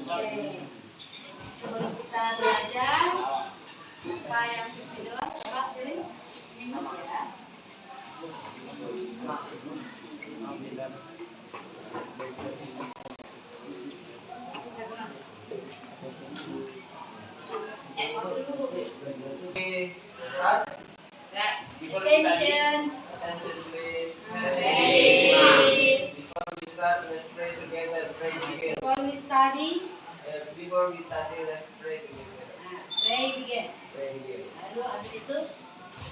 Oke. Sebelum kita belajar apa yang video, coba pilih ini mas ya. Attention. Attention please. Ready. Before we start, let's pray together. Pray begin. Before we study, Let's pray together. pray begin. Pray begin. Lalu habis itu,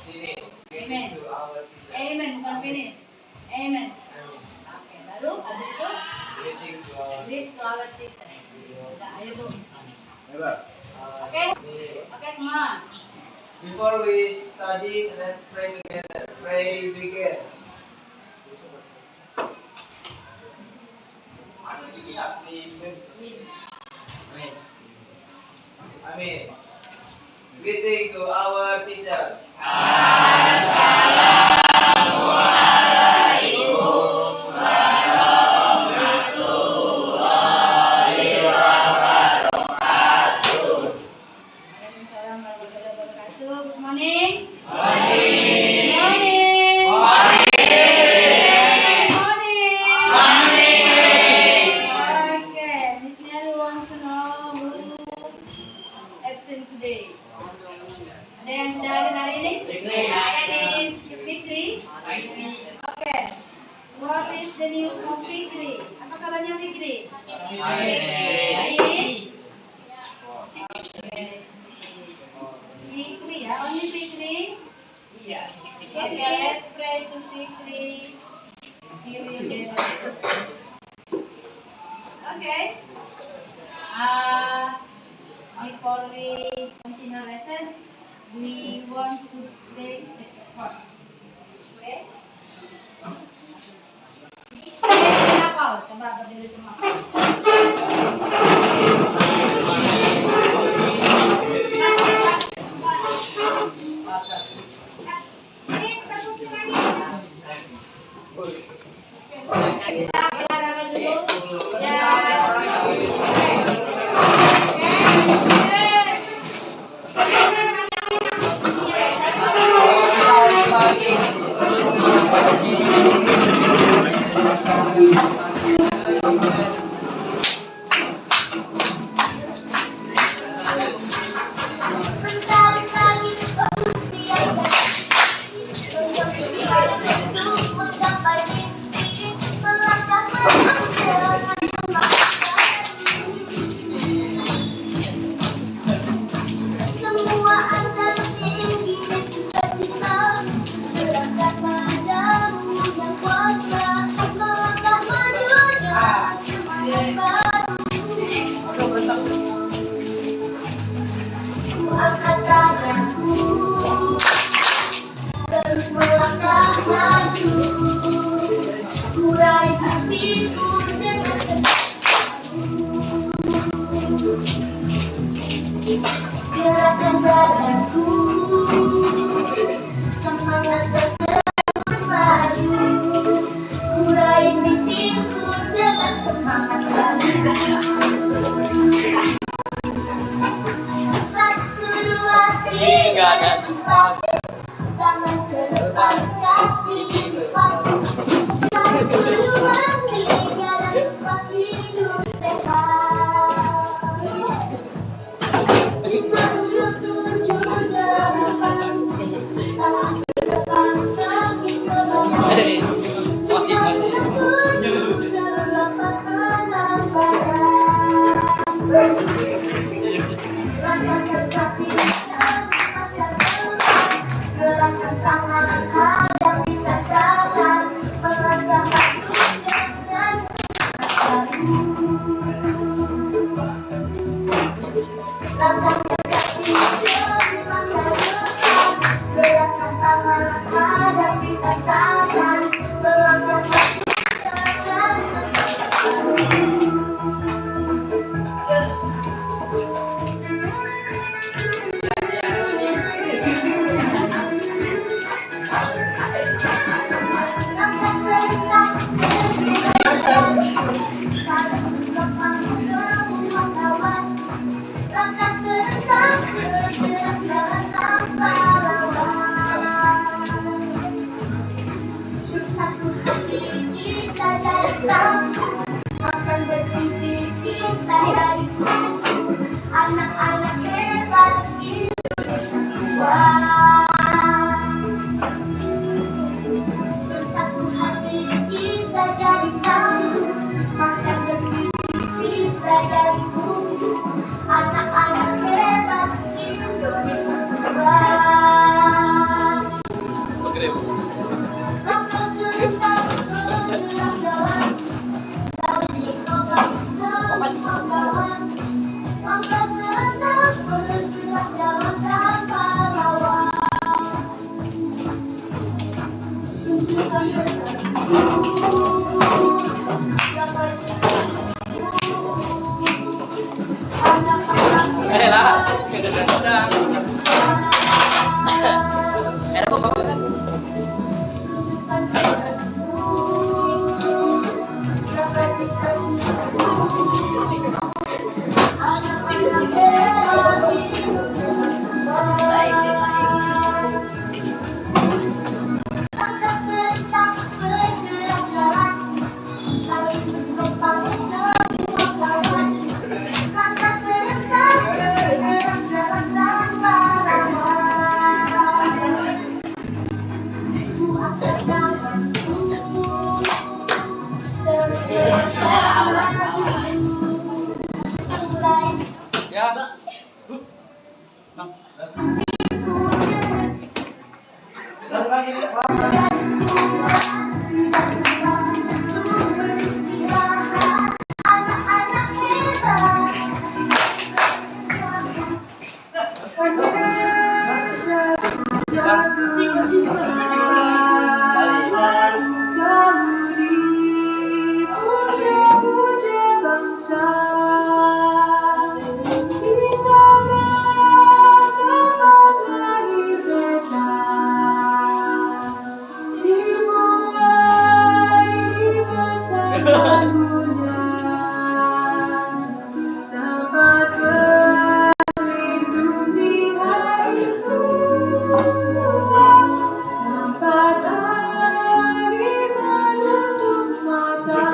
Finish. Amen. To our teacher. amen, bukan finish. Amen. Amen. Oke, lalu habis itu, Greeting to our read to our teacher. Udah, ayo bu. Oke. Oke, come on. Before we study, let's pray together. Pray begin. Amin. Greeting to our teacher. Waalaikumsalam warahmatullahi wabarakatuh. Good morning. Good morning. Okay, Miss Nelly wants to know who absent today. Ada yang tidak hadir hari ini? Fikri. Okay. What is the news of Fikri? Apa kabarnya Fikri? Baik. Fikri ya, only Fikri. Okay, let's pray to Fikri. Okay. Before we continue lesson, we want to take a spot. Okay? Coba berdiri semua. Kita olahraga dulu. Ya. Semua asa tinggi dan cita-cita serahkan padamu yang kuasa, melangkah maju dengan semangat baru. Ku angkat tanganku, terus melangkah maju. Ku raih hatiku dengan semangat. Gerakan badanku, semangat terus maju. Ku raih mimpiku dengan semangat baru. 1, 2, 3 dan 4. Tangan ke depan, kaki di depan. 1, 2, 3 dan 4. Hidup sehat. 5, 6, 7, 8. Tangan ke depan, kaki ke bawah. 5, 6, 7, 8. Senam badan. Langkahkan kaki dan pasang tangan. Gerakkan tangan, hadapi tantangan. Melangkah maju dengan semangat baru. Langkahkan kaki demi masa depan. Gerakkan tangan, hadapi tantangan. Melangkah maju dengan semangat baru. 2000 anak-anak hebat Indonesia bebas. Langkah serentak bergerak jalan, saling berkorban, saling melawan. Langkah serentak bergerak jalan tanpa lawan. Tunjukkan prestasimu, gapai cita-citamu. Anak-anak hebat Indonesia tunjukkan prestasimu, gapai cita-citamu. Anak-anak hebat Indonesia bebas. Langkah serentak bergerak jalan, saling bergotong semua kawan. Langkah serentak bergerak jalan tanpa lawan. Ku akan lawanku, terus serentak maju. Mulai Ya. anak-anak hebat Puja-puja bangsa di sana tempat lahir beta, dimulai dibesarkan bunda, tempat berlindung di hari tua, tempat hari menutup mata.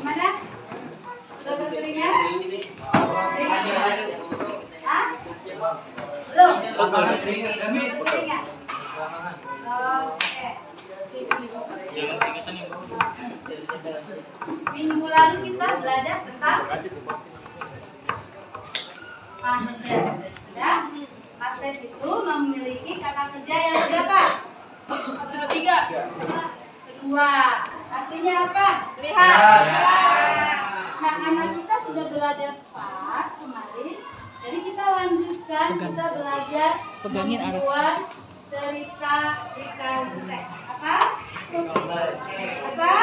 Mana? Sudah berkeringat? Hah? Belum? Berkeringat? Oke. Minggu lalu kita belajar tentang past tense. Ya? Past tense itu memiliki kata kerja yang berapa? 1, 2, 3. Kedua. Artinya apa? Lihat. Nah, anak kita sudah belajar past kemarin. Jadi kita lanjutkan, kita belajar membuat cerita recount text. Apa? Apa?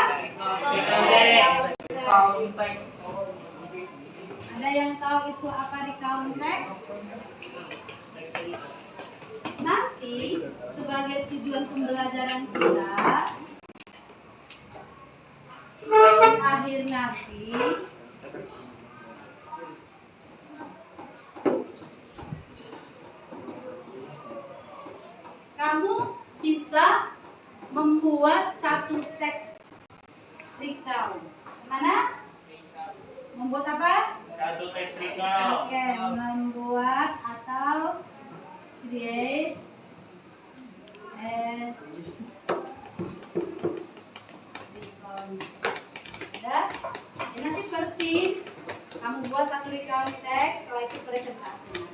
Ada yang tahu itu apa recount text? Nanti sebagai tujuan pembelajaran kita, di akhir nanti kamu bisa membuat satu teks recount. Mana? Membuat apa? Satu teks recount. Oke, membuat atau create a penting kamu buat satu recount text, setelah itu presentasi.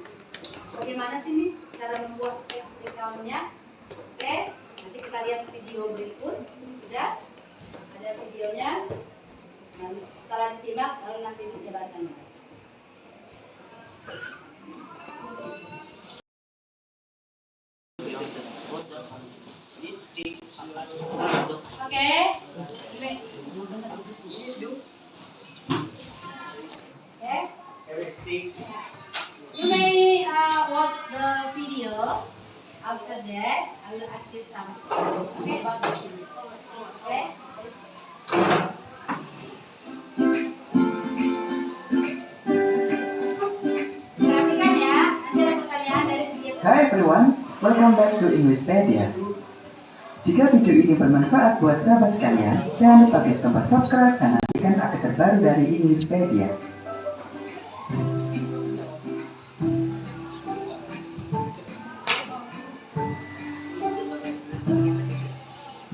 Bagaimana sih Miss cara membuat text recount-nya? Oke, nanti kita lihat video berikut. Sudah ada videonya. Nah, setelah disimak baru nanti dijabarkan. Oke. You may watch the video. After that, I will ask you something. Okay, about the video. Okay. Perhatikan ya. Nanti ada pertanyaan dari video. Hi everyone, welcome back to Englishpedia. Jika video ini bermanfaat buat sahabat sekalian, jangan lupa klik tombol subscribe dan nantikan update terbaru dari Englishpedia.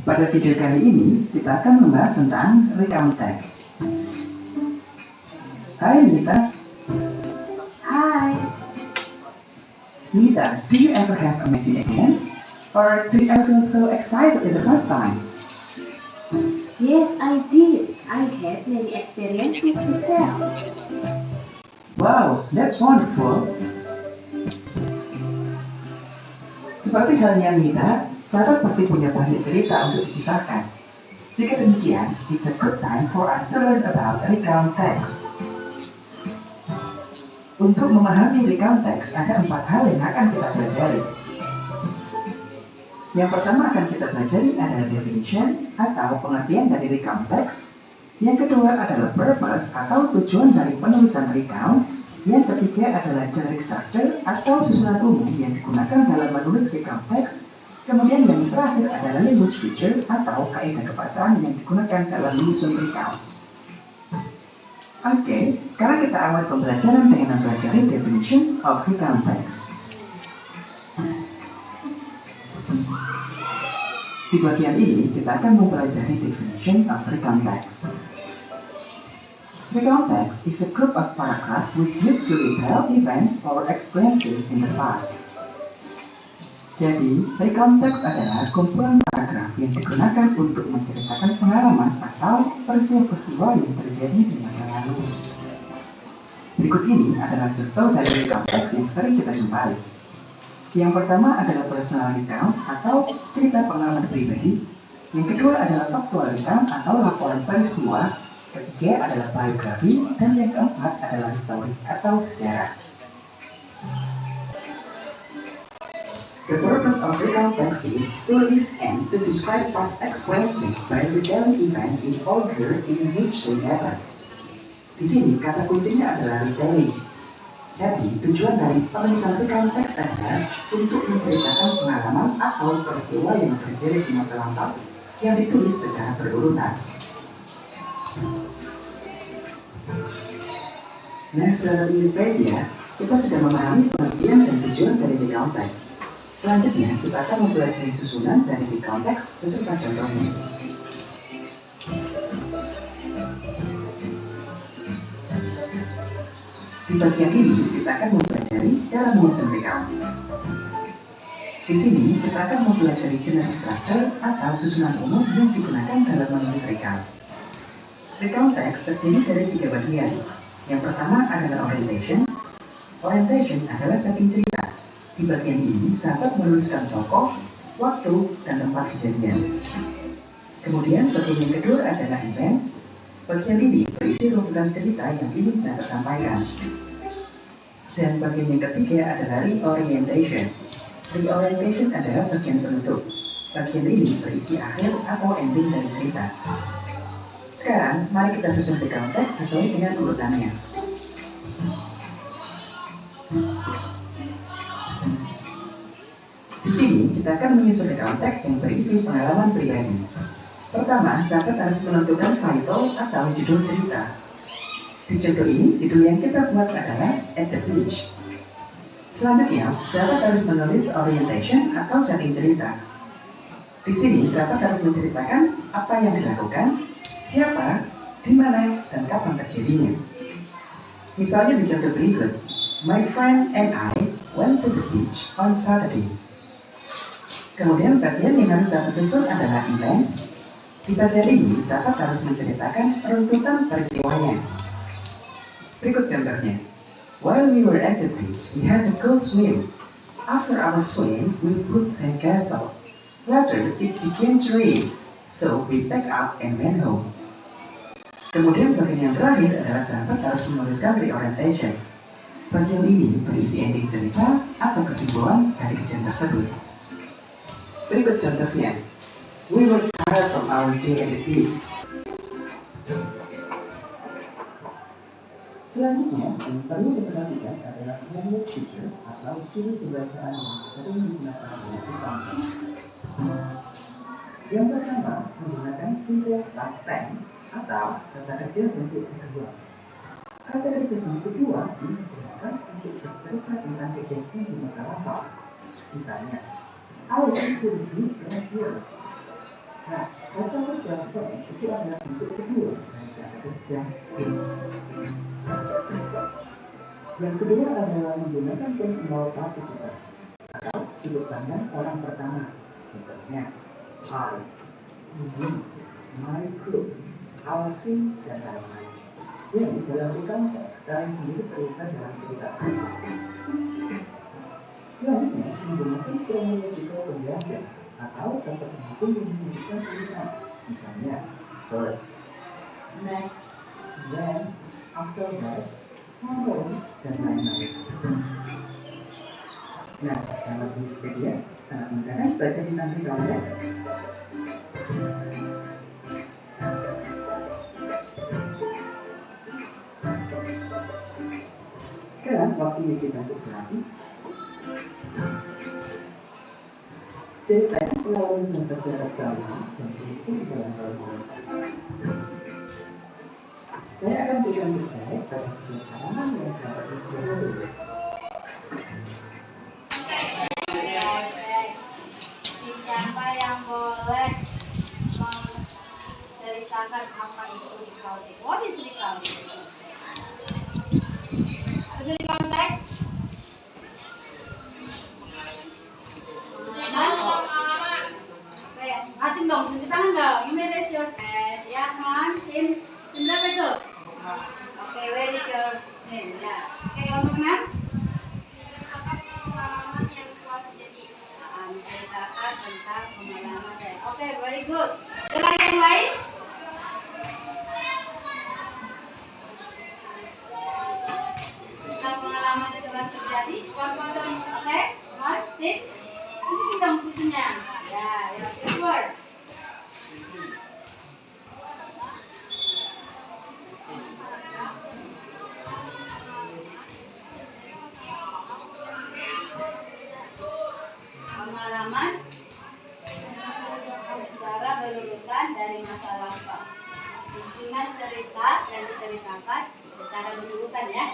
Pada video kali ini, kita akan membahas tentang recount text. Hai Nita. Hi. Nita, do you ever have amazing experience? Or do you ever feel so excited in the first time? Yes, I did. I had many experiences to tell. Wow, that's wonderful. Seperti halnya Nita, sahabat pasti punya banyak cerita untuk dikisahkan. Jika demikian, it's a good time for us to learn about recount text. Untuk memahami recount text, ada 4 hal yang akan kita pelajari. Yang pertama akan kita pelajari adalah definition atau pengertian dari recount text. Yang kedua adalah purpose atau tujuan dari penulisan recount. Yang ketiga adalah generic structure atau susunan umum yang digunakan dalam menulis recount text. Kemudian yang terakhir adalah language feature atau kaidah kebahasaan yang digunakan dalam menyusun recount. Oke, sekarang kita awali pembelajaran dengan mempelajari definition of recount text. Di bagian ini, kita akan mempelajari definition of recount text. Recount text is a group of paragraph which used to retell events or experiences in the past. Jadi, recount text adalah kumpulan paragraf yang digunakan untuk menceritakan pengalaman atau peristiwa-peristiwa yang terjadi di masa lalu. Berikut ini adalah contoh dari recount text yang sering kita jumpai. Yang pertama adalah personal recount atau cerita pengalaman pribadi. Yang kedua adalah factual recount atau laporan peristiwa. Ketiga adalah biografi. Dan yang keempat adalah histori atau sejarah. The purpose of recount text is to list and to describe past experiences by retelling events in order in which they happened. Di sini kata kuncinya adalah retelling. Jadi, tujuan dari penulisan recount text adalah untuk menceritakan pengalaman atau peristiwa yang terjadi di masa lampau yang ditulis secara berurutan. Nah, sahabat Englishpedia, kita sudah memahami pengertian dan tujuan dari recount text. Selanjutnya, kita akan mempelajari susunan dari recount text beserta contohnya. Di bagian ini, kita akan mempelajari cara menyusun recount. Di sini, kita akan mempelajari generic structure atau susunan umum yang digunakan dalam menulis recount. Recount text terdiri dari 3 bagian. Yang pertama adalah orientation. Orientation adalah setting cerita. Di bagian ini, sahabat menuliskan tokoh, waktu, dan tempat kejadian. Kemudian, bagian yang kedua adalah events. Bagian ini berisi runtutan cerita yang ingin sahabat sampaikan. Dan bagian yang ketiga adalah reorientation. Reorientation adalah bagian penutup. Bagian ini berisi akhir atau ending dari cerita. Sekarang, mari kita susun recount text sesuai dengan urutannya. Di sini, kita akan menyusun recount text yang berisi pengalaman pribadi. Pertama, sahabat harus menentukan title atau judul cerita. Di contoh ini, judul yang kita buat adalah At the Beach. Selanjutnya, sahabat harus menulis orientation atau setting cerita. Di sini, sahabat harus menceritakan apa yang dilakukan, siapa, di mana dan kapan terjadinya. Misalnya di contoh berikut, my friend and I went to the beach on Saturday. Kemudian bagian yang harus dapat susun adalah events. Di bagian ini, sahabat harus menceritakan runtutan peristiwanya. Berikut contohnya. While we were at the beach, we had a cold swim. After our swim, we put sandcastle. Later, it began to rain, so we packed up and went home. Kemudian bagian yang terakhir adalah sahabat harus menuliskan reorientation. Bagian ini berisi ending cerita atau kesimpulan dari kejadian tersebut. Berikut contohnya. We were tired from our day at the beach. Selanjutnya, yang perlu diperhatikan adalah language feature atau ciri pembacaan yang sering digunakan oleh kita. Yang pertama, menggunakan simple past tense atau kata kecil bentuk kedua. Kata kecil bentuk kedua ini digunakan untuk bercerita tentang kejadian di masa lampau. Misalnya, I went to the beach last year. Nah, kata kecil itu adalah bentuk kedua dari kata kerja ini. Yang kedua adalah menggunakan personal participle atau sudut pandang orang pertama. Misalnya, I, we, my group, our team, dan lain-lain. Jadi dalam konteks saling menjadi terlibat dalam cerita. Selanjutnya menggunakan chronological conjunction atau kata penghubung yang menunjukkan urutan. Misalnya first, next, then, after that, following, dan lain-lain. Nah, dalam Wikipedia sangat mudah kan baca tentang konteks. Sekarang waktunya kita untuk berlatih. Ceritakan pengalaman semester cerita sekalian dan tuliskan di dalam kolom. Saya akan berikan feedback pada setiap halaman yang sahabat bisa tulis. Siapa yang boleh menceritakan apa itu recounting? What is recounting? Apa itu recounting? Oke, acung dong, cuci tangan dong. You may raise your hand. Ya kan, tim berapa itu? Oke, where is your name? Ya. Oke, kelompok 6. Menceritakan tentang pengalaman saya. Oke, very good. Ada lagi yang lain? Tentang pengalaman yang telah terjadi. One. Oke, mas, tim. Ini bidang bukunya. Ya, yang keluar. Pengalaman secara berurutan dari masa lampau. Susunan cerita yang diceritakan secara berurutan ya.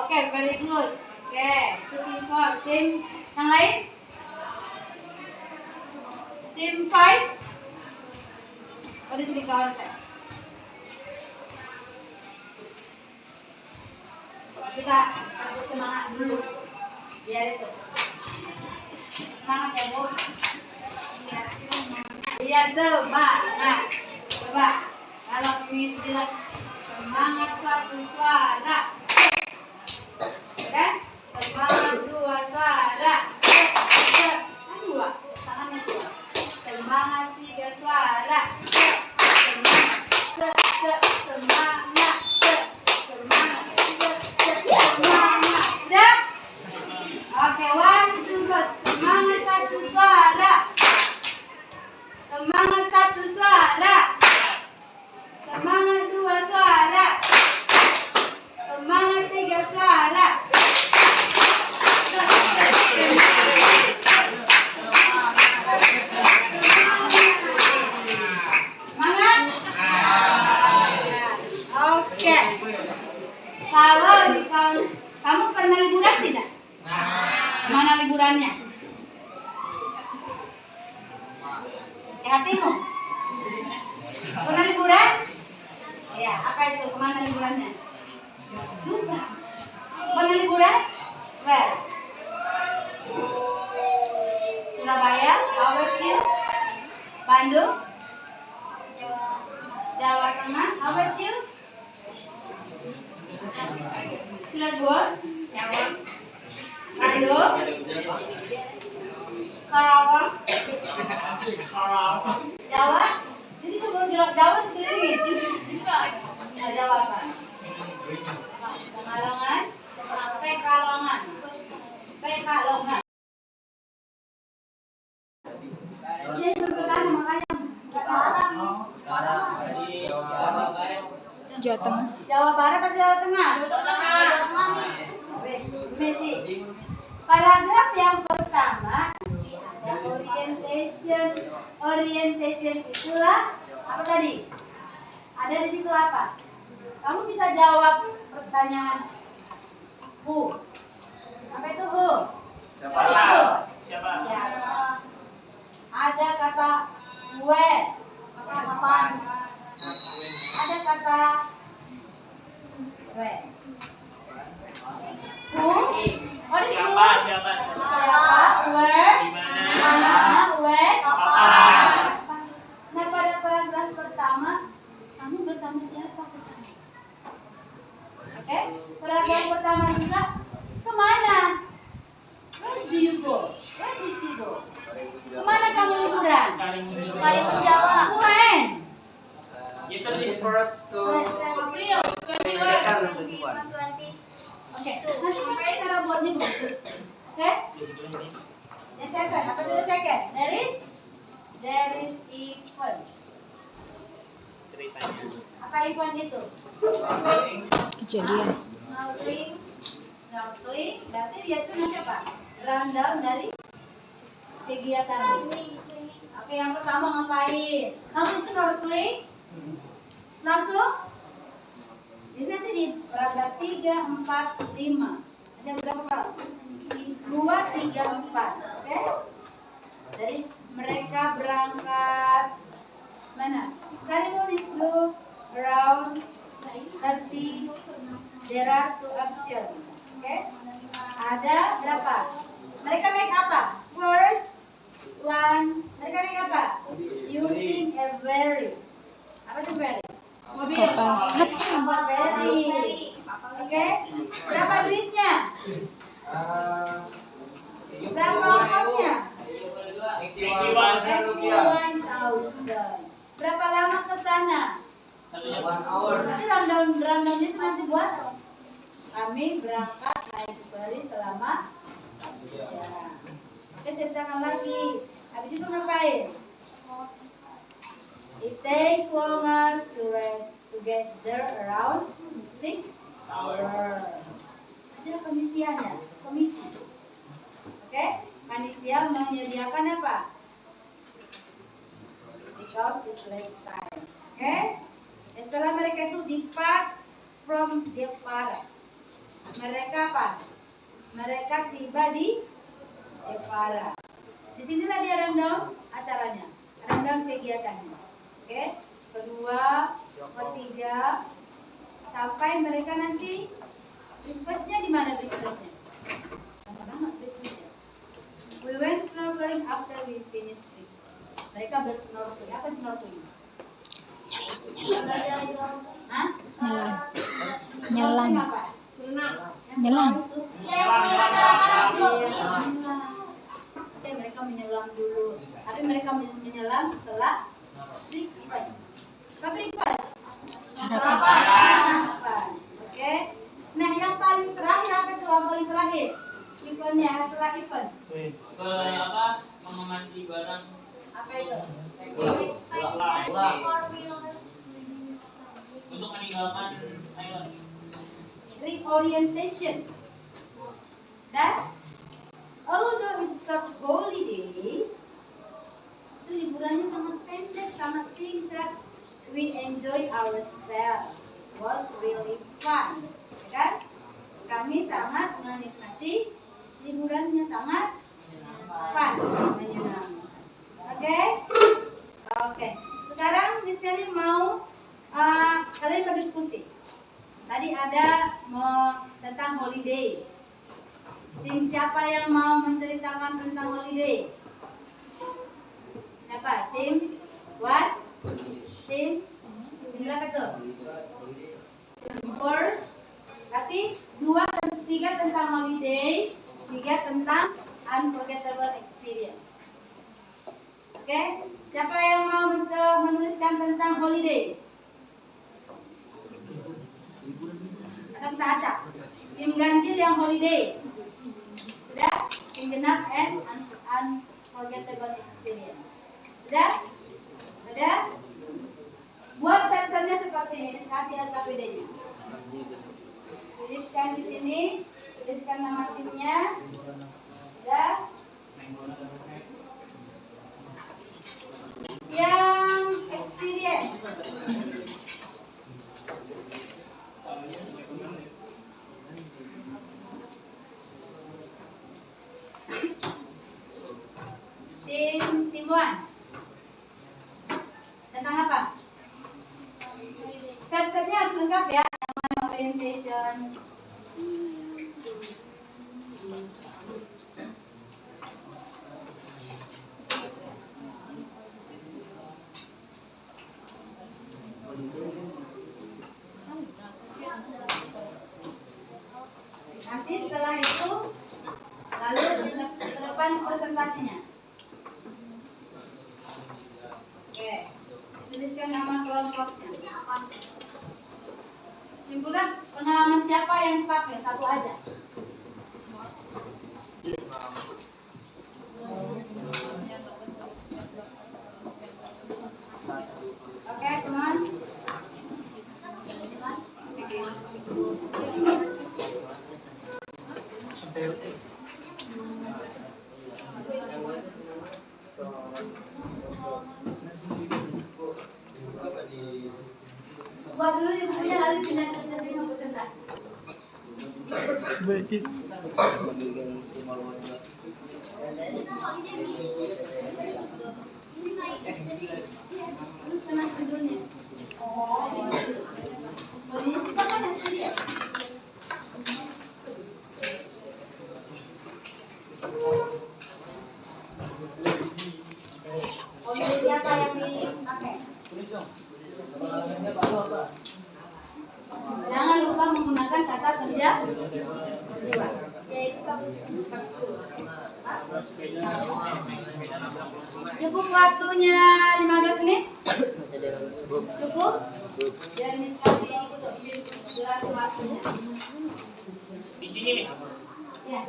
Oke, very good. Oke, tim 4, tim yang lain? Tim 5. What is the context? Kita harus semangat dulu. Biar itu. Semangat ya, Bu. Iya, semangat. Coba, kalau Miss bilang semangat satu suara. Kan? Semangat dua suara. Kan dua, tangannya dua. Semangat tiga suara. Semangat. Semangat. Udah? Oke, 1, 2, 3. Semangat satu suara. Semangat satu suara. Semangat dua suara. Semangat tiga suara. Semangat? Oke. Kalau kamu pernah liburan tidak? Mana liburannya? Ke hatimu? Pernah liburan? Ya, liburannya? Lupa. Mana liburan? Where? Surabaya. How about you? Bandung. Jawa Tengah. How about you? Cirebon. Bandung. Karawang. Jawa. Jadi sebelum Jawa dikelilingin. Nah, Jawa apa? Pekalongan. Pekalongan. Pekalongan. Ini berpesan makanya Jawa Tengah. Jawa Barat atau Jawa Tengah? Messi. Paragraf yang pertama ada orientation. Orientation itulah apa tadi? Ada di situ apa? Kamu bisa jawab pertanyaan who. Apa itu who? Siapa? Siapa? Siapa? Ada kata when. Kapan? Ada kata when. Who? What is who? Siapa? Siapa? Where? Di mana? Mana? When? Kapan? Nah, pada paragraf pertama, kamu bersama siapa ke sana? Oke? Paragraf pertama juga, kemana? Where do you go? Where did you go? Kemana kamu liburan? Kalimun Jawa. When? Yesterday. First to April. second to one. Oke, nanti pakai cara buatnya Bu. Oke? Yang second, apa dulu second? There is event. Ceritanya. Apa event itu? Kejadian. Snorkeling, berarti dia itu nanti apa? Rundown dari kegiatan. Oke, yang pertama ngapain? Langsung snorkeling? Langsung? Jadi nanti di paragraf 3, 4, 5. Ada berapa paragraf? 2, 3, 4. Oke? Jadi mereka berangkat mana? Karimun is blue, brown, 30. There are 2 options. Oke? Ada berapa? Mereka naik apa? First one. Mereka naik apa? Using a ferry. Apa itu ferry? Mobil. Kapal ferry. Oke? Berapa duitnya? Berapa ongkosnya? 81,000 rupiah. 81,000. Berapa lama ke sana? 1 jam. 1 hour. Nanti rundown-nya itu nanti buat kami berangkat naik ferry selama 1 jam. Oke, ceritakan lagi. Habis itu ngapain? It takes longer to get there around 6 hours. Ada panitianya, komite. Oke, panitia menyediakan apa? Because it's late time. Oke? Setelah mereka itu depart from Jepara. Mereka apa? Mereka tiba di Jepara. Disinilah dia rundown acaranya, rundown kegiatannya. Oke? Kedua, ketiga, sampai mereka nanti breakfastnya di mana breakfastnya? Lama banget breakfastnya. We went snorkeling after we finished breakfast. Mereka bersnorkeling. Apa snorkeling? Hah? Nyelam. Apa? Nyelam. Oke, mereka menyelam dulu. Tapi mereka menyelam setelah breakfast. Apa breakfast? Sarapan. Oke. Nah, yang paling terakhir apa tuh? Yang paling terakhir? Eventnya setelah event. Mengemasi barang. Apa itu? Untuk meninggalkan Thailand. Reorientation. Dan although it's a holiday, itu liburannya sangat pendek, sangat singkat. We enjoy ourselves. Was really fun. Ya kan? Kami sangat menikmati liburannya, sangat fun, menyenangkan. Oke? Oke. Sekarang Miss Nelly mau kalian berdiskusi. Tadi ada tentang holiday. Tim siapa yang mau menceritakan tentang holiday? Siapa? Tim what? Tim berapa tuh? Tim 4. Berarti 3 tentang holiday, 3 tentang unforgettable experience. Oke, siapa yang mau menuliskan tentang holiday? Atau kita acak? Tim ganjil yang holiday. Sudah? Tim genap and unforgettable experience. Sudah? Ada? Buat senternya seperti ini. Diskus LKPD-nya. Tuliskan di sini. Tuliskan nama timnya. Sudah? Yang experience. Tim 1. Tentang apa? Step-stepnya harus lengkap ya. Namanya orientation. Nanti setelah itu lalu ke depan presentasinya. Oke, tuliskan nama kelompoknya. Simpulkan pengalaman siapa yang dipakai, satu aja. Oke, teman. Buat dulu di bukunya lalu pindah ke sini presentasi. Tenang judulnya. Ini kita kan experience. Siapa yang dipakai? Jangan lupa menggunakan kata kerja yaitu cukup waktunya 15 menit? Cukup? Biar Miss kasih durasi waktunya. Di sini, Miss. Ya.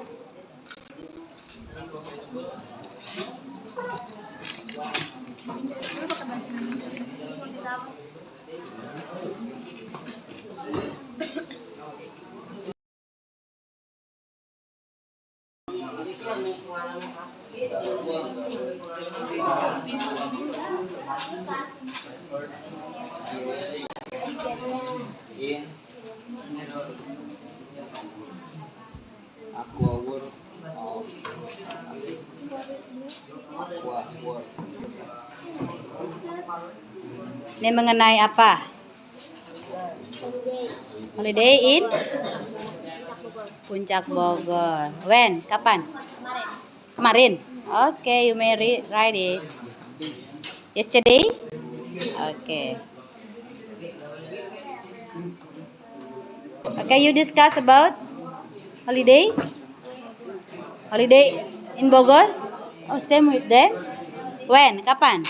In Aqua World of Aqua World. Ini mengenai apa? Holiday in Puncak Bogor. When? Kapan? Kemarin. Okay, you may write it. Yesterday? Okay. Okay, you discuss about holiday? Holiday in Bogor? Oh, same with them. When? Kapan?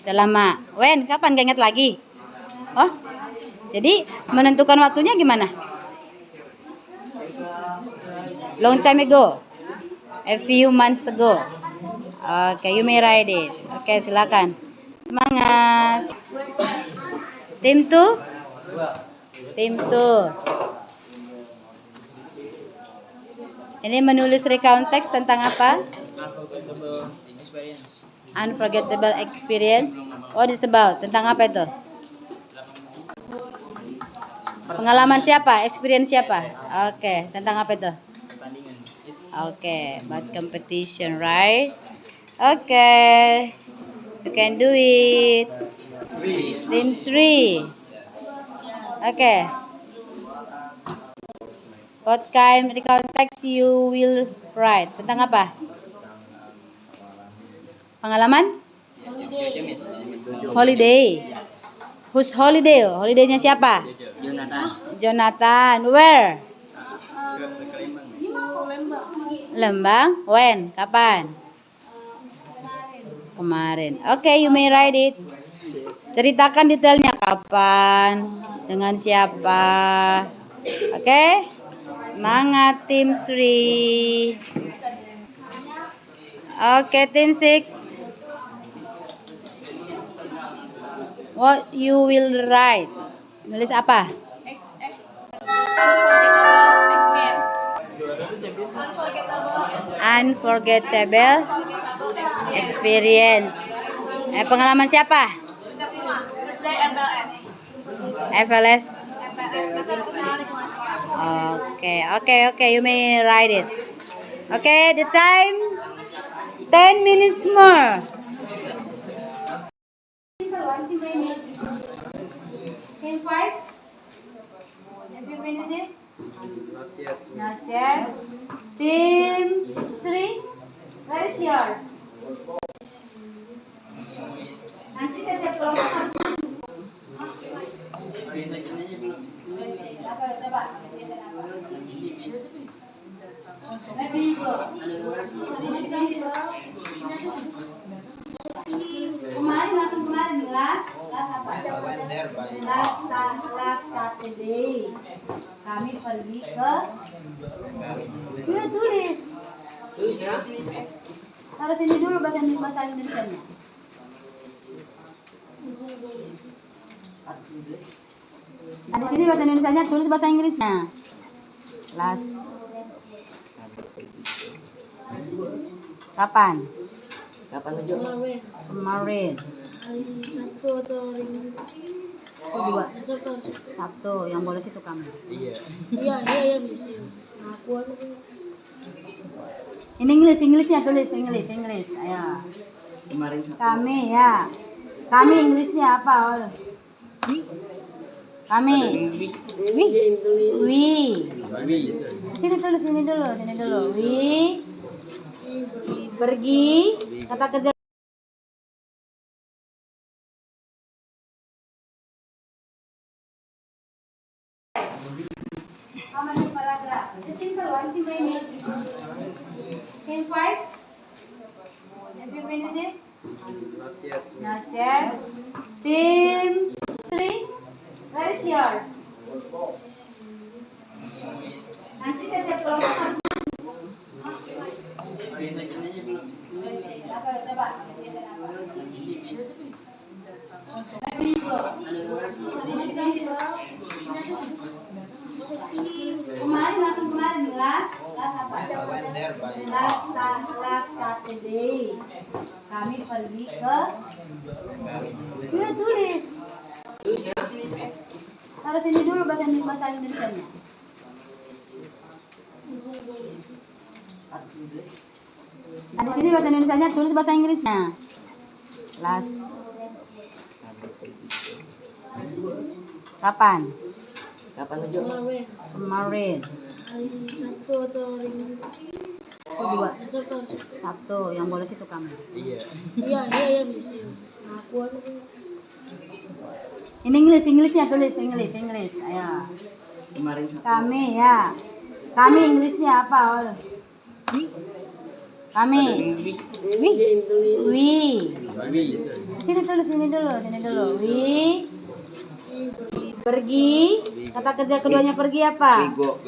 Udah lama. When? Kapan? Gak ingat lagi? Oh, jadi menentukan waktunya gimana? Long time ago. A few months ago. Okay, you may write it. Okay, silakan. Semangat. Tim 2? Tim 2. Ini menulis recount text tentang apa? Unforgettable experience. Unforgettable experience. What is about? Tentang apa itu? Pengalaman siapa? Experience siapa? Oke, tentang apa itu? Pertandingan. Oke, about competition, right? Oke. You can do it. Team 3. Oke. What kind recount text you will write? Tentang apa? Pengalaman? Holiday. Whose holiday? Holidaynya siapa? Jonathan. Where? Lembang. When? Kapan? Kemarin. Oke, you may write it. Ceritakan detailnya kapan, dengan siapa. Oke? Semangat tim 3. Oke, tim 6. What you will write? Nulis apa? Unforgettable experience. Pengalaman siapa? FLS. Okay. You may write it. Okay, the time 10 minutes more. Team 5. Have you finished it? Not yet. Not yet. Team 3. Where is yours? Nanti setiap kelompok harus coba. Where do you go? Kemarin last apa? Last Saturday. Kami pergi ke. Udah tulis. Tulis ya. Taruh sini dulu bahasa Indonesianya. Nah, di sini bahasa Indonesianya, tulis bahasa Inggrisnya. Last. Kapan? Kapan tujuh? Kemarin. Hari Sabtu atau hari Minggu? Kedua. Sabtu. Yang bolos itu kamu. Iya. Iya bisa. Aku Ini Inggrisnya tulis Inggris. Ayo. Kemarin Kami ya. Kami Inggrisnya apa? Kami. We. Sini dulu. We pergi. Kata kerja. How many paragraph? It's simple one. Team 5. Have you finished it? Not yet. Not yet. Team 3. Where is yours? Nanti setiap kelompok harus coba. Kemarin last apa? Last Saturday. Kami pergi ke. Udah tulis. Taruh sini dulu bahasa Indonesianya. Nah, di sini bahasa Indonesianya, tulis bahasa Inggrisnya. Last. Kapan? Kapan tujuh? Kemarin. hari Sabtu atau hari Minggu? Kedua. Sabtu. Yang bolos itu kamu. Iya bisa. Aku Ini Inggrisnya tulis Inggris. Ayo. Kemarin Kami ya. Kami Inggrisnya apa? Kami. We. Sini dulu. We pergi. Kata kerja keduanya pergi apa? Go.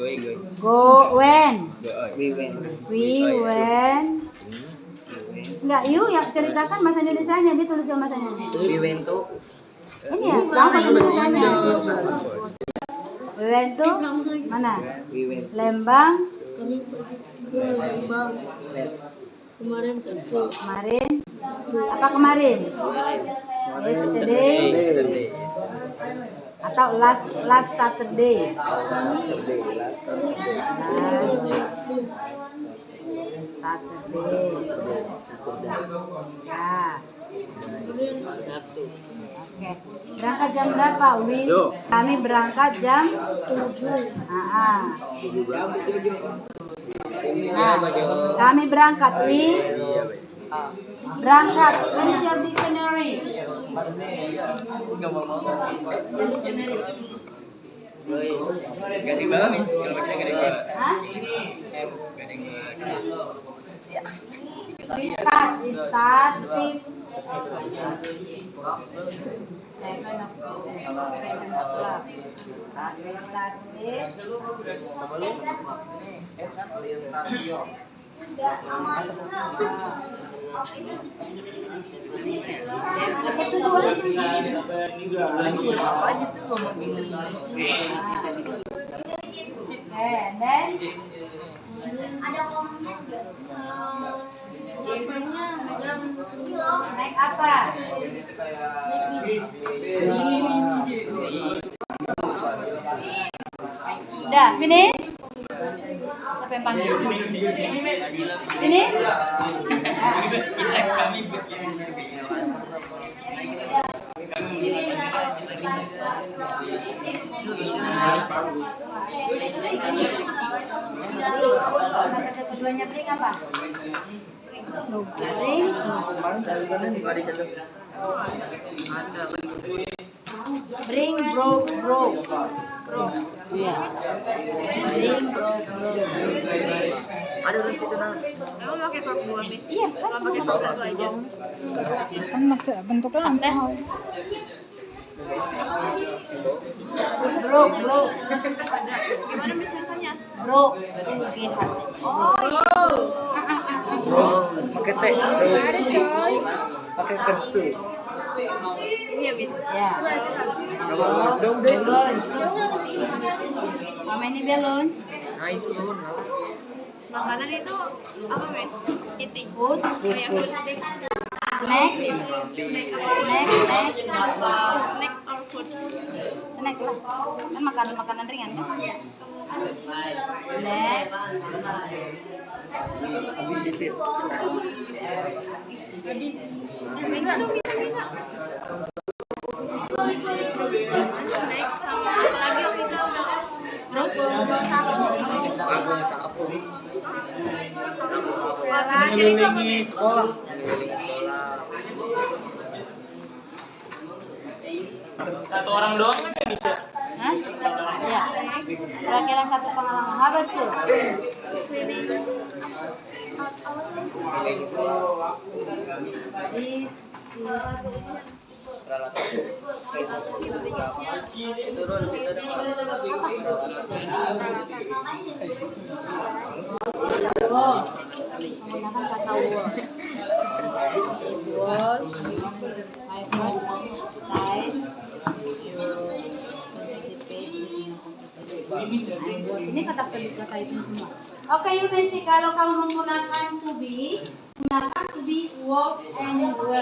When? We went. Enggak, you yang ceritakan bahasa Indonesianya, dia tuliskan bahasa Indonesia. We went to. Ini ya, bahasa Indonesianya. We went to mana? Lembang. kami pergi ke Lembang kemarin Sabtu. Kemarin. Apa kemarin? Yesterday. Atau last Saturday. Saturday. Ya. Oke. Berangkat jam berapa, Win? Kami berangkat jam 7. Nah, kami berangkat, Win. Berangkat. Where is your dictionary? Gading banget, Miss. Kalau kita gading banget. Hah? Gading banget. Restart. Tip. 7:00. Restart tip. And then naik apa? Udah, finish? Siapa yang panggil? Finish? Kata keduanya bring apa? Bring bro. Yes. Bring bro. Ada lucu tuh nah. Kamu pakai pak buah, Miss? Iya, kan Kamu pakai pak satu aja. Kan masih bentuknya langsung. bro. Gimana Miss misalnya? Bro. Pakai teh. Ada coy. Pakai kertu. Ini ya Miss. Ya. Balloons. How many balloons? Nah itu loh. Makanan itu apa Miss? Eating. Food. Kayak food snack. Snack. Snack or food? Snack lah. Kan makanan ringan kan? Snack. Habis itu. Habis. Minta. Snack sama apa lagi yang kita makan? Fruit. Ngelilingi sekolah. Satu orang doang kan nggak bisa. Hah? Iya. Kira-kira satu pengalaman. How about you? This Turun. Oh, menggunakan kata word. Word, I first time ini kata itu semua. Oke, you may see kalau kamu menggunakan to be, gunakan to be, was and were.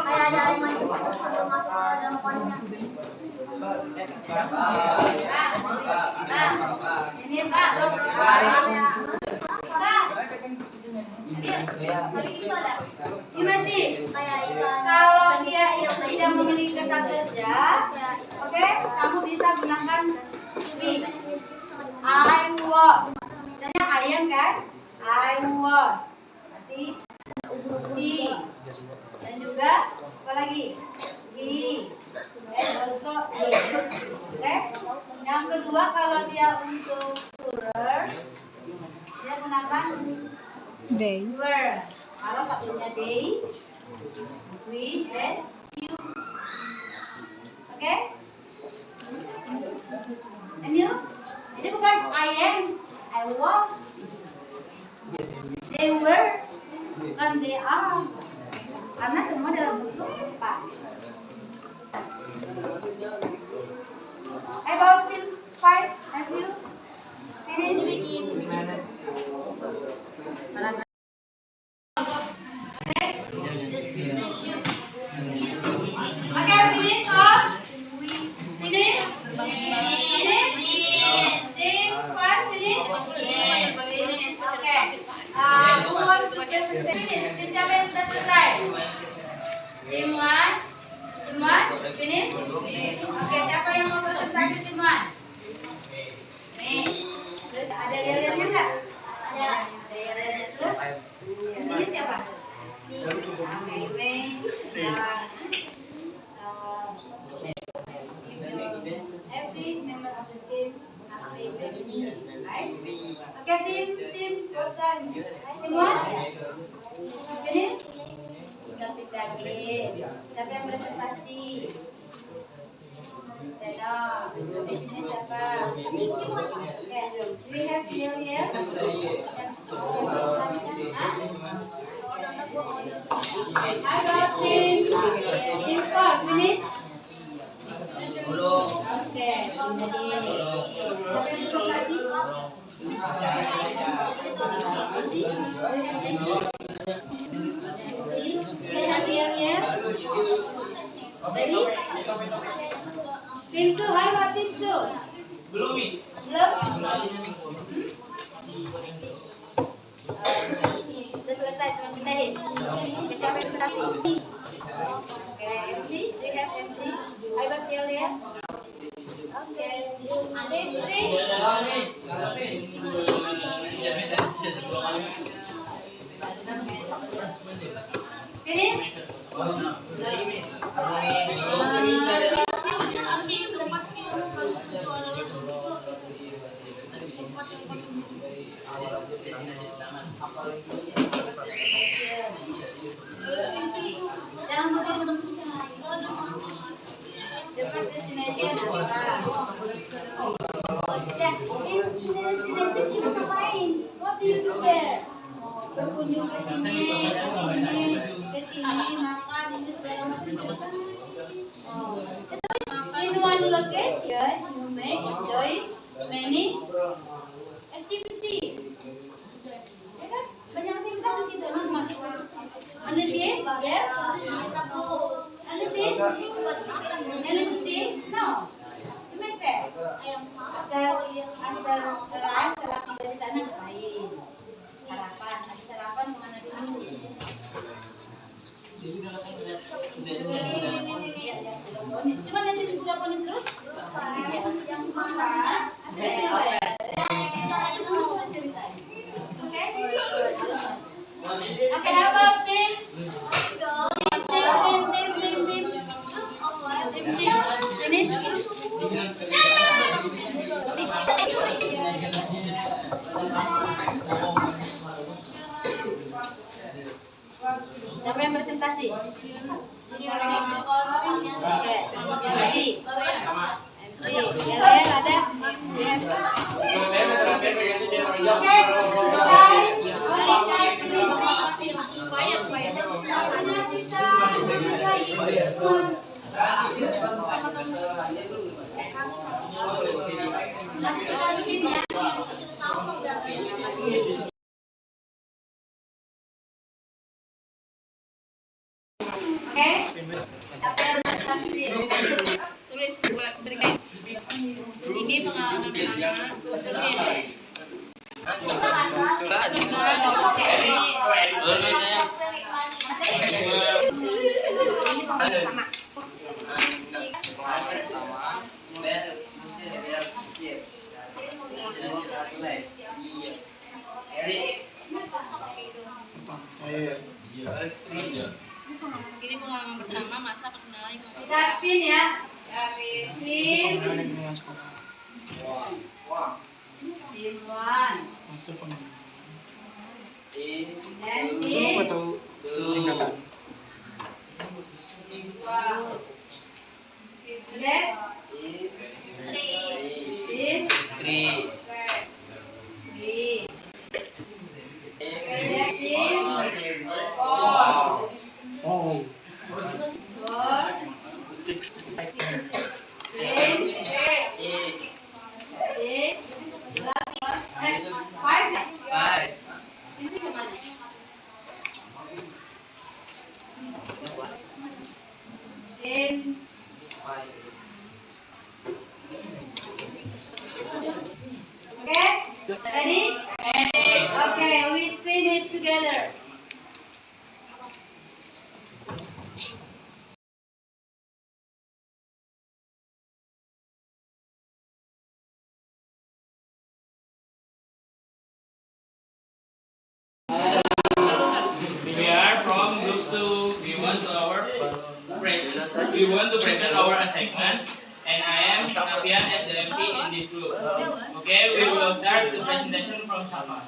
Kayak ada air mandi sebelum masuk ke dalam konnya. Ini Pak. Ini masih. Kayak ikan. Kalau dia tidak memiliki kata kerja, oke, kamu bisa gunakan be. I was. Misalnya ayam kan? I was. Berarti she. Dan juga apa lagi? He. And also he. Oke. Yang kedua kalau dia untuk plural, dia gunakan Day. were. Kalau satunya they, we, and you. Oke? And you? Ini bukan I am, I was. They were, bukan they are. Karena semua dalam bentuk pas. About team 5, have you? Ini Bikin. Okay, finish off. Finish. Finish. Team Who want to present? Tim siapa yang sudah selesai? Tim Wan. Tim Wan, finish? Oke, siapa yang mau presentasi tim Wan? Nih. Terus ada yel-yelnya enggak? Ada. Ada yel-yelnya terus? Di sini siapa? Oke, Ray. Every member of the team has a baby, right? Okay, team, what time? Team one? Finish? Tinggal pick lagi. Siapa yang presentasi? Seno. Di sini siapa? Okay, we have Lilia. I got team 4, finish? Oke, Tim 2, halo tim 2. Belum, Miss. Belum? Udah selesai, cuma pindahin. Oke, siapa yang presentasi? Oke, MC, we have MC. Ayo Batil ya. Oke, tim 3. Finish? Jangan lupa the first destination apa? Ya, in destination kita ngapain? What do you do there? Berkunjung ke sini, makan, ini segala macam bisa. Oh, in one location, you may enjoy many activity. Ya kan? Banyak aktivitas di situ. Understand? Yeah? Understand? Any to see? No. You make that. After lunch, setelah tiba di sana ngapain? Sarapan. Habis sarapan kemana dulu? Cuma nanti diponin terus. Yang mana? Okay, how about team? Team. Siapa yang presentasi? Oke, MC. Yel ada? Oke, nanti kita bikin ya. Oke, apa yang presentasi? Tulis berikan. Ini pengalaman pertama untuk ini pengalaman pertama masa perkenalan. Kita pin ya. Pin. Tim 1. Dan tim 2. Tim 3. Okay, ready? Okay, we spin we want to present our assignment, and I am Nafian as the MC in this group. Okay, we will start the presentation from Safa.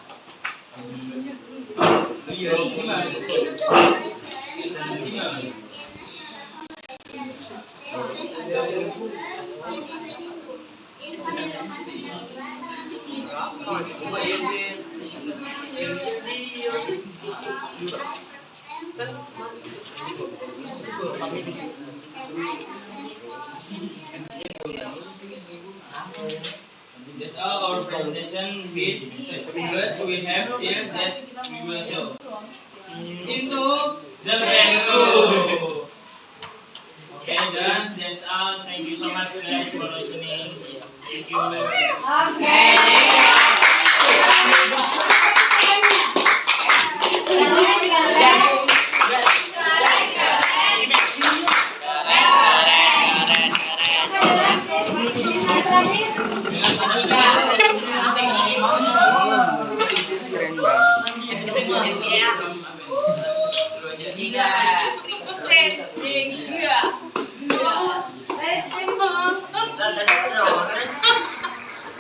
That's all our presentation with we have here that we will show. Into the venue. Okay, done. That's all. Thank you so much guys for listening. Thank you.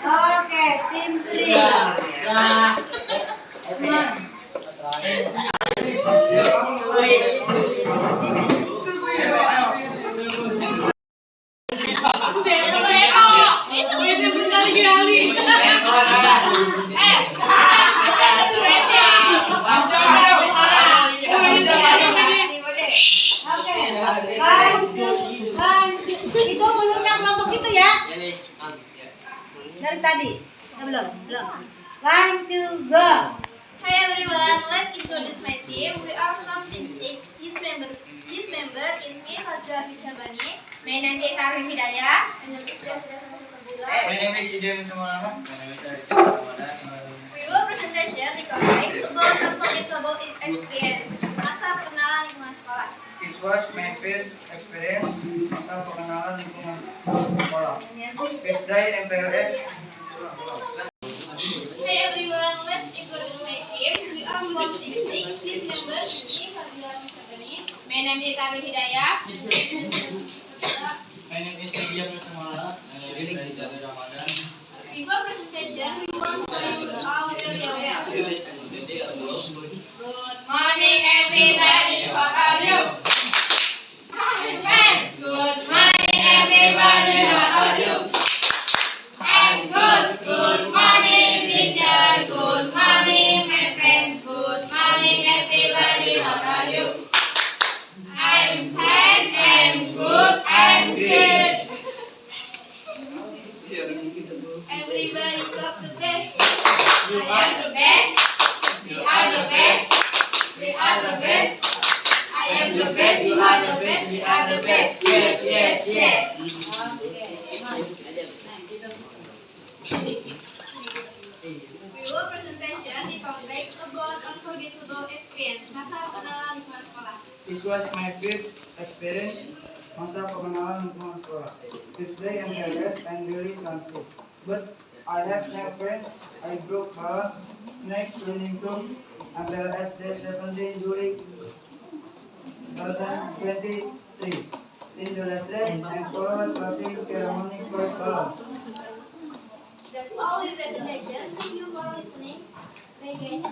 Oke, tim 3. Itu aja berkali-kali. Itu mulutnya kelompok itu ya. Dari tadi. Belum. 1, 2, go. Hi everyone, let's introduce my team. We are from Team 6. His member is me, Fazla Fishabani. My name is Arif Hidayah. My name is Idem Sumarama. We will presentation the context about unforgettable experience. Masa perkenalan lingkungan sekolah. This was my first experience masa pengenalan lingkungan sekolah. First day MPLS. Hi everyone, let's introduce my team. We are from Team 6. His member is me, Fazla Fishabani. My name is Arif Hidayah. My name is Idem Sumarama. Before presentation, we want to show our area. Good morning everybody. How are you? Good morning everybody. How are you? I'm good. Good morning teacher. Good morning my friends. Good morning everybody. How are you? I'm fine. I'm good. I'm good. Everybody clap the best. You are the best. You are the best. We are the best. I am the best. You are the best. We are the best. Yes, yes, yes. We will presentation the context about unforgettable experience. Masa perkenalan lingkungan sekolah. This was my first experience masa pengenalan lingkungan sekolah. First day MPLS and really cancer. But I have no friends. I broke balance, snake cleaning tools, MPLS Day 17 July 2023. In the last day, I followed classic ceremony flight balance. That's all the presentation. Thank you for listening. Bye guys.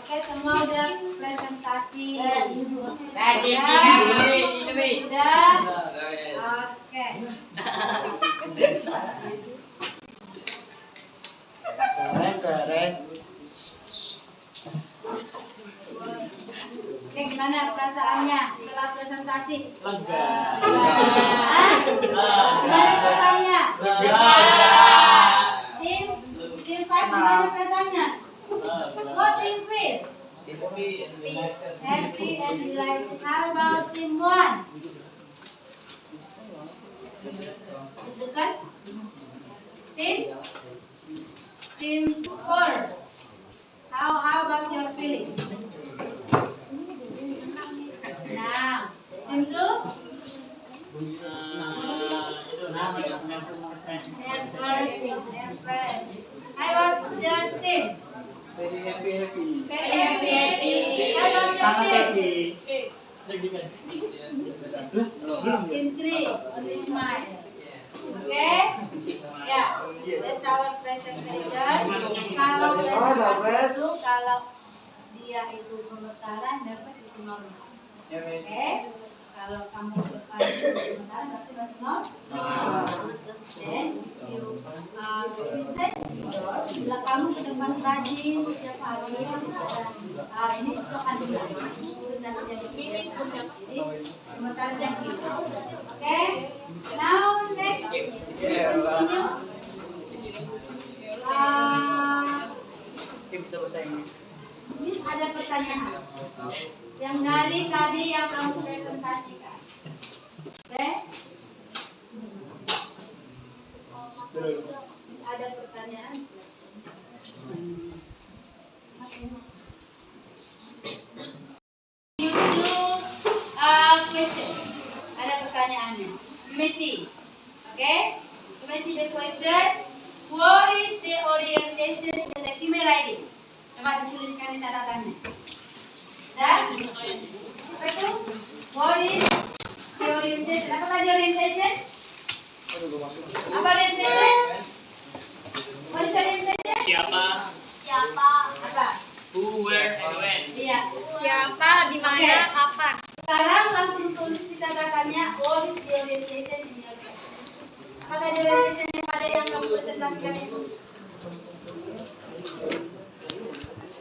Oke, semua udah presentasi. Sudah. Oke. Oke, gimana perasaannya setelah presentasi? Hah? Gimana perasaannya? Tim 5 gimana perasaannya? What do you feel? Happy and delighted. How about Team 1? Deg-degan? Team 4. How about your feeling? Now, two. Never. How about Justin? Very happy. Very happy. How about Justin? Team three, only smile. Okay? Yeah. That's our presentation. Kalau itu, kalau dia itu gemetaran, dapat itu normal. Oke? Kalau kamu depan itu gemetaran, berarti masih normal. Then you listen. Bila kamu ke depan rajin setiap hari, ini itu akan hilang. Itu nanti jadi jadi gemetaran yang gitu. Oke? Now next, we continue. Miss ada pertanyaan yang dari tadi yang kamu presentasikan. Oke? Miss ada pertanyaan. You do question. Ada pertanyaannya. You may see. Okay? You may see the question. What is the orientation in the text? You may write it. Coba dituliskan di catatannya. Dan apa itu? What is the orientation? Apa tadi orientation? Apa orientation? What is orientation? Siapa? Apa? Who, where, and when. Iya. Siapa, di mana, kapan? Sekarang langsung tulis di catatannya. What is the orientation in your text? Apa tadi orientation yang pada yang kamu presentasikan itu?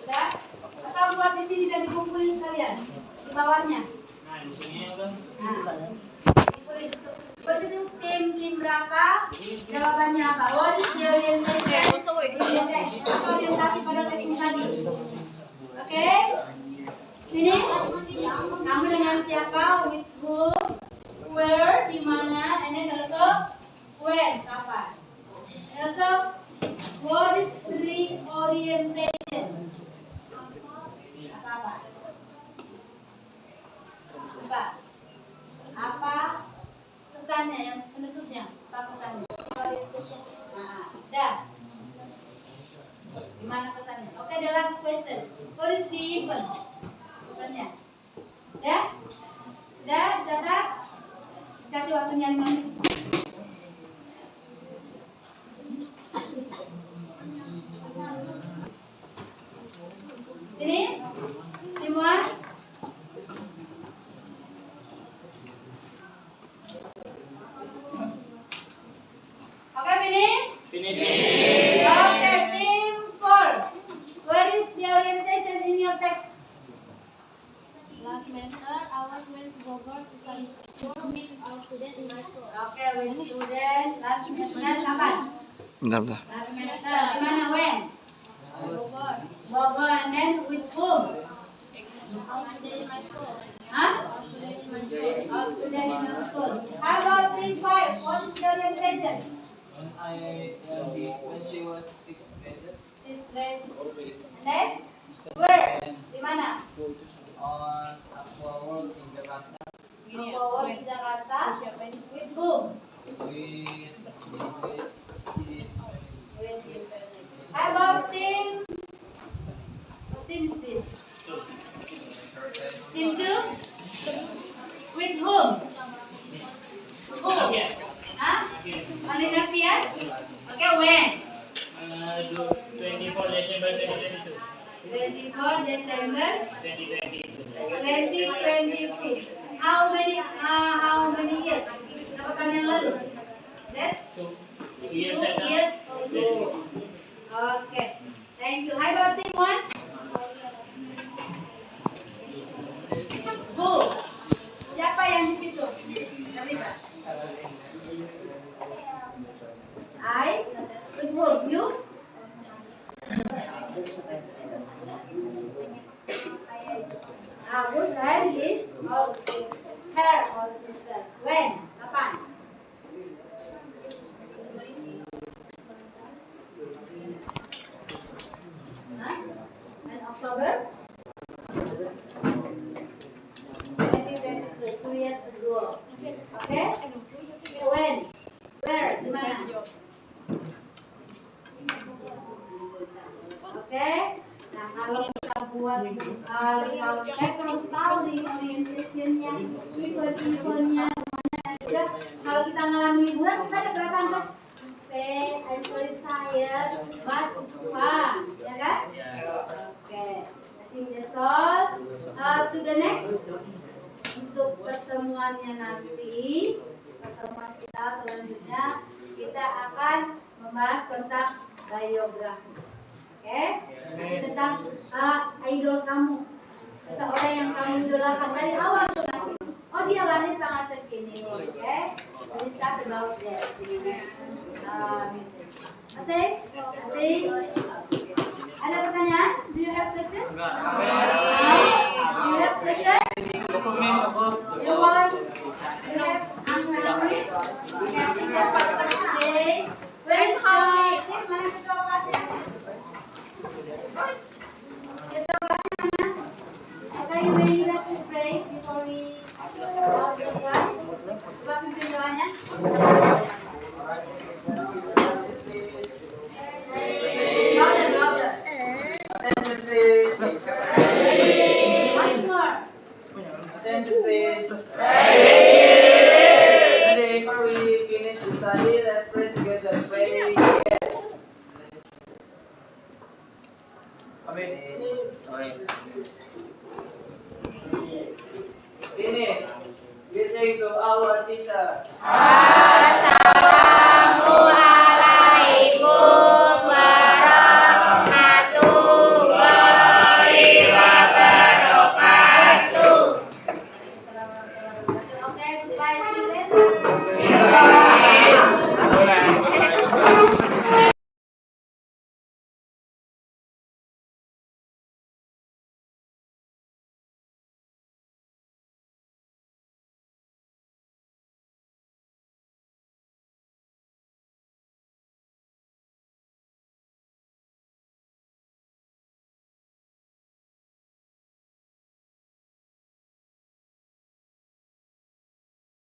Udah? Atau buat di sini dan dikumpulin sekalian di bawahnya. Nah, di sini udah. Nah, seperti itu tim berapa? Jawabannya apa? What is the orientation? Orientasi pada teks ini tadi. Oke? Finish? Kamu dengan siapa? With whom? Where? Di mana? And then also when? Kapan? And also what is reorientation? Apa? Apa kesannya yang penutupnya? Apa kesannya? Nah, dah. Gimana kesannya? Oke, the last question. What is the event? Kesannya? Ya? Sudah? Catat? Kasih waktunya 5 menit. Finish? Team 1? Okay, finish? Finish. Okay, team 4. What is the orientation in your text? Last semester, I was went to Bogor to meet our student in my school. Okay, with student. Last semester kapan? Bentar. Last semester. Di mana? When? Bogor. Bogor, and then with whom? Our student in my school. Huh? Our student in my school. Our student in your school. How about team 5? What is the orientation? When she was 6th grade, Sixth grade. And then? Where? Di mana? on Aqua World in Jakarta, Bogor di Jakarta. With whom? with his With his family. How about team? What team is this? Team 2? With whom? Who? Huh? Only Nafian? Okay, when? 24 December 2022. 24 December 2022. 2022. How many years? Berapa tahun yang lalu? That's 2 years 2 ago. years ago. Okay. Thank you. How about team 1? Who? Siapa yang di situ? Terlibat. I. With whom? You? Agus and his or her or sister. When? Kapan? Hah? Gimana? Oke. Nah, kalau kita buat recount text harus tahu nih orientationnya, event-eventnya, semuanya aja. Kalau kita ngalamin liburan, kita ada perasaan kan? Okay, I'm very tired, but it's fun, ya kan? Oke, I think that's all. To the next. Untuk pertemuannya nanti, pertemuan kita selanjutnya, kita akan membahas tentang biografi. Oke, tentang idol kamu, seseorang yang kamu idolakan dari awal tuh nanti. Oh, dia lahir tanggal segini, oke? Discuss about that. Oke, ada pertanyaan? Do you have question? Do you have question? You want? You have answer? Okay. Where is the? Mana ketua kelasnya? Ketua kelasnya mana? Okay, you may need us to pray before we out the class. Coba pimpin doanya. Louder, louder. Attention please. Once more. Attention please. Before we finish the study, let's pray together. Pray. Amen.